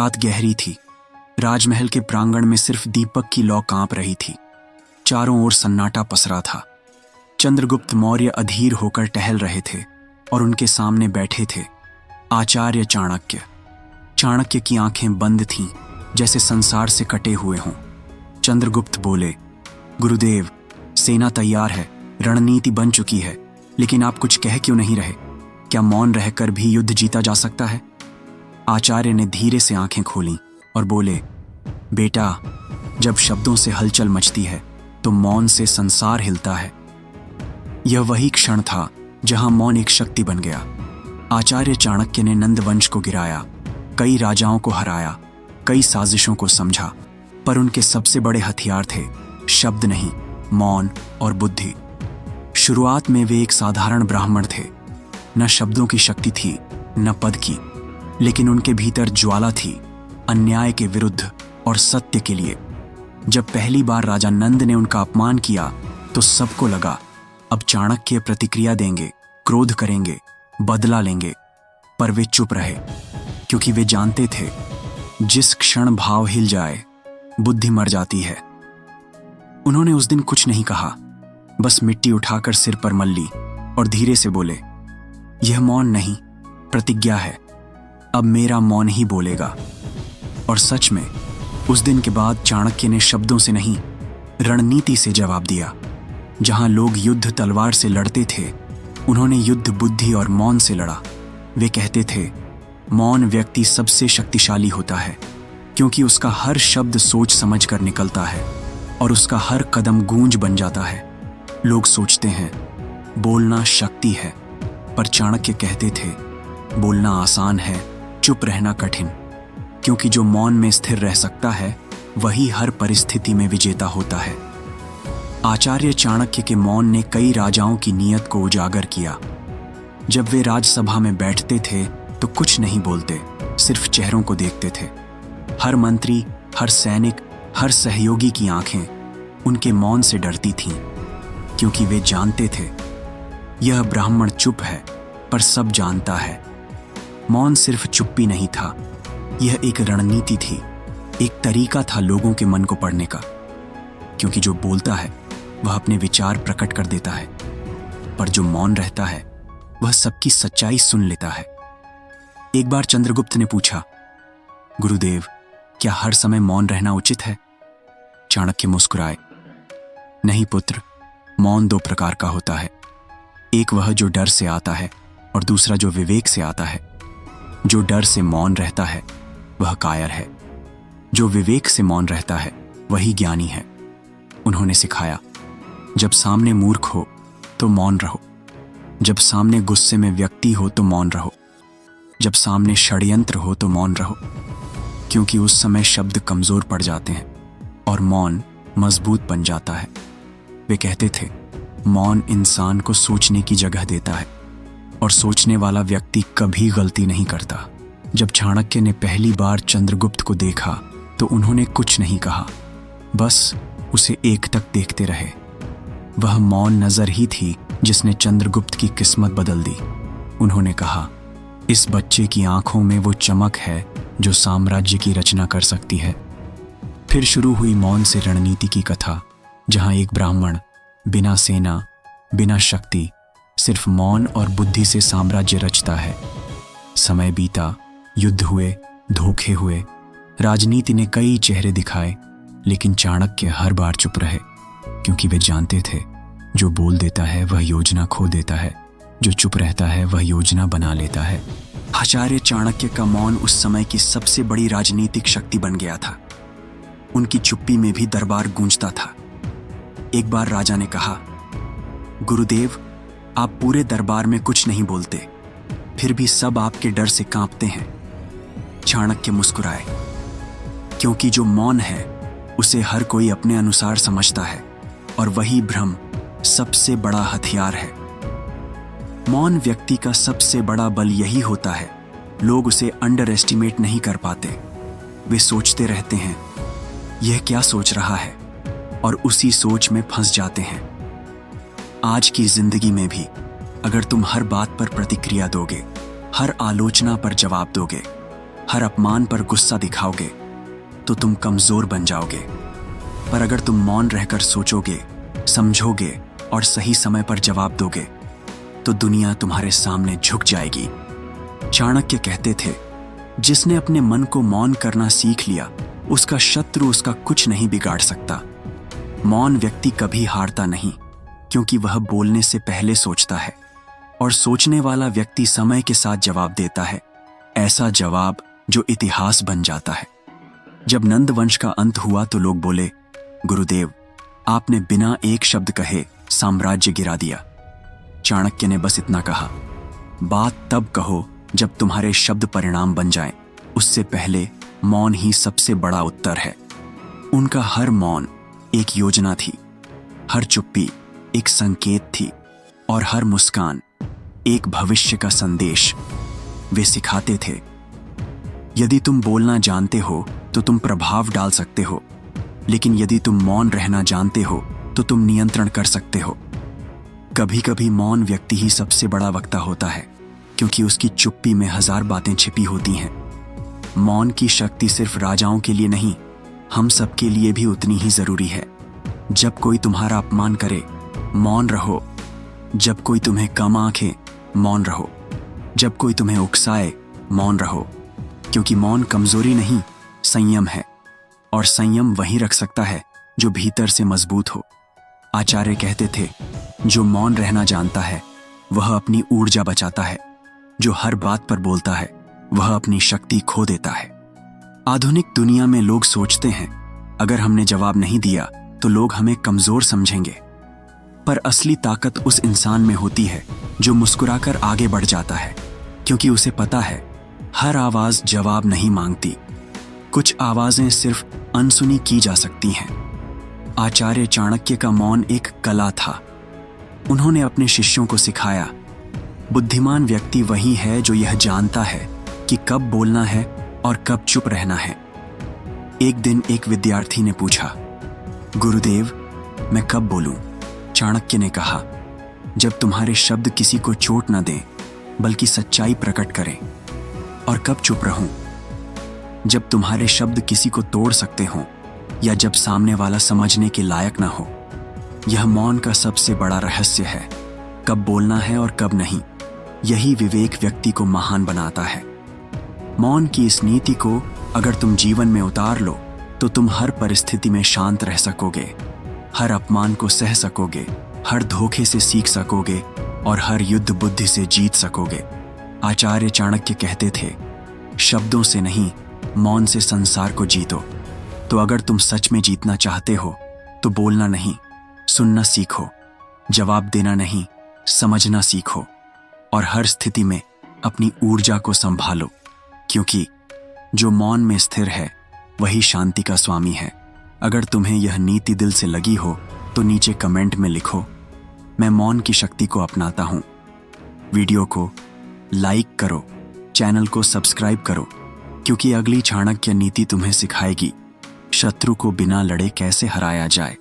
रात गहरी थी। राजमहल के प्रांगण में सिर्फ दीपक की लौ कांप रही थी। चारों ओर सन्नाटा पसरा था। चंद्रगुप्त मौर्य अधीर होकर टहल रहे थे और उनके सामने बैठे थे आचार्य चाणक्य। चाणक्य की आंखें बंद थीं, जैसे संसार से कटे हुए हों। चंद्रगुप्त बोले, गुरुदेव, सेना तैयार है, रणनीति बन चुकी है, लेकिन आप कुछ कह क्यों नहीं रहे? क्या मौन रहकर भी युद्ध जीता जा सकता है? आचार्य ने धीरे से आंखें खोलीं और बोले, बेटा, जब शब्दों से हलचल मचती है तो मौन से संसार हिलता है। यह वही क्षण था जहां मौन एक शक्ति बन गया। आचार्य चाणक्य ने नंदवंश को गिराया, कई राजाओं को हराया, कई साजिशों को समझा, पर उनके सबसे बड़े हथियार थे शब्द नहीं, मौन और बुद्धि। शुरुआत में वे एक साधारण ब्राह्मण थे। न शब्दों की शक्ति थी, न पद की, लेकिन उनके भीतर ज्वाला थी, अन्याय के विरुद्ध और सत्य के लिए। जब पहली बार राजा नंद ने उनका अपमान किया तो सबको लगा अब चाणक्य प्रतिक्रिया देंगे, क्रोध करेंगे, बदला लेंगे। पर वे चुप रहे, क्योंकि वे जानते थे जिस क्षण भाव हिल जाए बुद्धि मर जाती है। उन्होंने उस दिन कुछ नहीं कहा, बस मिट्टी उठाकर सिर पर मल ली और धीरे से बोले, यह मौन नहीं, प्रतिज्ञा है। अब मेरा मौन ही बोलेगा। और सच में उस दिन के बाद चाणक्य ने शब्दों से नहीं, रणनीति से जवाब दिया। जहां लोग युद्ध तलवार से लड़ते थे, उन्होंने युद्ध बुद्धि और मौन से लड़ा। वे कहते थे, मौन व्यक्ति सबसे शक्तिशाली होता है, क्योंकि उसका हर शब्द सोच समझ कर निकलता है और उसका हर कदम गूंज बन जाता है। लोग सोचते हैं बोलना शक्ति है, पर चाणक्य कहते थे बोलना आसान है, चुप रहना कठिन, क्योंकि जो मौन में स्थिर रह सकता है वही हर परिस्थिति में विजेता होता है। आचार्य चाणक्य के मौन ने कई राजाओं की नीयत को उजागर किया। जब वे राजसभा में बैठते थे तो कुछ नहीं बोलते, सिर्फ चेहरों को देखते थे। हर मंत्री, हर सैनिक, हर सहयोगी की आंखें उनके मौन से डरती थीं, क्योंकि वे जानते थे यह ब्राह्मण चुप है पर सब जानता है। मौन सिर्फ चुप्पी नहीं था, यह एक रणनीति थी, एक तरीका था लोगों के मन को पढ़ने का। क्योंकि जो बोलता है वह अपने विचार प्रकट कर देता है, पर जो मौन रहता है वह सबकी सच्चाई सुन लेता है। एक बार चंद्रगुप्त ने पूछा, गुरुदेव, क्या हर समय मौन रहना उचित है? चाणक्य मुस्कुराए, नहीं पुत्र, मौन दो प्रकार का होता है। एक वह जो डर से आता है और दूसरा जो विवेक से आता है। जो डर से मौन रहता है वह कायर है, जो विवेक से मौन रहता है वही ज्ञानी है। उन्होंने सिखाया, जब सामने मूर्ख हो तो मौन रहो, जब सामने गुस्से में व्यक्ति हो तो मौन रहो, जब सामने षड्यंत्र हो तो मौन रहो, क्योंकि उस समय शब्द कमजोर पड़ जाते हैं और मौन मजबूत बन जाता है। वे कहते थे, मौन इंसान को सोचने की जगह देता है और सोचने वाला व्यक्ति कभी गलती नहीं करता। जब चाणक्य ने पहली बार चंद्रगुप्त को देखा तो उन्होंने कुछ नहीं कहा, बस उसे एकटक देखते रहे। वह मौन नजर ही थी जिसने चंद्रगुप्त की किस्मत बदल दी। उन्होंने कहा, इस बच्चे की आंखों में वो चमक है जो साम्राज्य की रचना कर सकती है। फिर शुरू हुई मौन से रणनीति की कथा, जहां एक ब्राह्मण बिना सेना, बिना शक्ति, सिर्फ मौन और बुद्धि से साम्राज्य रचता है। समय बीता, युद्ध हुए, धोखे हुए, राजनीति ने कई चेहरे दिखाए, लेकिन चाणक्य हर बार चुप रहे, क्योंकि वे जानते थे जो बोल देता है वह योजना खो देता है, जो चुप रहता है वह योजना बना लेता है। आचार्य चाणक्य का मौन उस समय की सबसे बड़ी राजनीतिक शक्ति बन गया था। उनकी चुप्पी में भी दरबार गूंजता था। एक बार राजा ने कहा, गुरुदेव, आप पूरे दरबार में कुछ नहीं बोलते, फिर भी सब आपके डर से कांपते हैं। चाणक्य मुस्कुराए, क्योंकि जो मौन है उसे हर कोई अपने अनुसार समझता है और वही भ्रम सबसे बड़ा हथियार है। मौन व्यक्ति का सबसे बड़ा बल यही होता है, लोग उसे अंडर एस्टिमेट नहीं कर पाते। वे सोचते रहते हैं यह क्या सोच रहा है, और उसी सोच में फंस जाते हैं। आज की जिंदगी में भी अगर तुम हर बात पर प्रतिक्रिया दोगे, हर आलोचना पर जवाब दोगे, हर अपमान पर गुस्सा दिखाओगे तो तुम कमजोर बन जाओगे। पर अगर तुम मौन रहकर सोचोगे, समझोगे और सही समय पर जवाब दोगे तो दुनिया तुम्हारे सामने झुक जाएगी। चाणक्य कहते थे, जिसने अपने मन को मौन करना सीख लिया उसका शत्रु उसका कुछ नहीं बिगाड़ सकता। मौन व्यक्ति कभी हारता नहीं, क्योंकि वह बोलने से पहले सोचता है, और सोचने वाला व्यक्ति समय के साथ जवाब देता है, ऐसा जवाब जो इतिहास बन जाता है। जब नंद वंश का अंत हुआ तो लोग बोले, गुरुदेव, आपने बिना एक शब्द कहे साम्राज्य गिरा दिया। चाणक्य ने बस इतना कहा, बात तब कहो जब तुम्हारे शब्द परिणाम बन जाएं, उससे पहले मौन ही सबसे बड़ा उत्तर है। उनका हर मौन एक योजना थी, हर चुप्पी एक संकेत थी, और हर मुस्कान एक भविष्य का संदेश। वे सिखाते थे, यदि तुम बोलना जानते हो तो तुम प्रभाव डाल सकते हो, लेकिन यदि तुम मौन रहना जानते हो तो तुम नियंत्रण कर सकते हो। कभी कभी मौन व्यक्ति ही सबसे बड़ा वक्ता होता है, क्योंकि उसकी चुप्पी में 1000 बातें छिपी होती हैं। मौन की शक्ति सिर्फ राजाओं के लिए नहीं, हम सबके लिए भी उतनी ही जरूरी है। जब कोई तुम्हारा अपमान करे, मौन रहो। जब कोई तुम्हें कम आंके, मौन रहो। जब कोई तुम्हें उकसाए, मौन रहो, क्योंकि मौन कमजोरी नहीं, संयम है, और संयम वही रख सकता है जो भीतर से मजबूत हो। आचार्य कहते थे, जो मौन रहना जानता है वह अपनी ऊर्जा बचाता है, जो हर बात पर बोलता है वह अपनी शक्ति खो देता है। आधुनिक दुनिया में लोग सोचते हैं, अगर हमने जवाब नहीं दिया तो लोग हमें कमजोर समझेंगे, पर असली ताकत उस इंसान में होती है जो मुस्कुराकर आगे बढ़ जाता है, क्योंकि उसे पता है हर आवाज जवाब नहीं मांगती, कुछ आवाजें सिर्फ अनसुनी की जा सकती हैं। आचार्य चाणक्य का मौन एक कला था। उन्होंने अपने शिष्यों को सिखाया, बुद्धिमान व्यक्ति वही है जो यह जानता है कि कब बोलना है और कब चुप रहना है। एक दिन एक विद्यार्थी ने पूछा, गुरुदेव, मैं कब बोलूं? चाणक्य ने कहा, जब तुम्हारे शब्द किसी को चोट न दें बल्कि सच्चाई प्रकट करें। और कब चुप रहूं? जब तुम्हारे शब्द किसी को तोड़ सकते हों या जब सामने वाला समझने के लायक ना हो। यह मौन का सबसे बड़ा रहस्य है, कब बोलना है और कब नहीं। यही विवेक व्यक्ति को महान बनाता है। मौन की इस नीति को अगर तुम जीवन में उतार लो तो तुम हर परिस्थिति में शांत रह सकोगे, हर अपमान को सह सकोगे, हर धोखे से सीख सकोगे और हर युद्ध बुद्धि से जीत सकोगे। आचार्य चाणक्य कहते थे, शब्दों से नहीं, मौन से संसार को जीतो। तो अगर तुम सच में जीतना चाहते हो तो बोलना नहीं, सुनना सीखो, जवाब देना नहीं, समझना सीखो, और हर स्थिति में अपनी ऊर्जा को संभालो, क्योंकि जो मौन में स्थिर है वही शांति का स्वामी है। अगर तुम्हें यह नीति दिल से लगी हो तो नीचे कमेंट में लिखो, मैं मौन की शक्ति को अपनाता हूं। वीडियो को लाइक करो, चैनल को सब्सक्राइब करो, क्योंकि अगली चाणक्य नीति तुम्हें सिखाएगी शत्रु को बिना लड़े कैसे हराया जाए।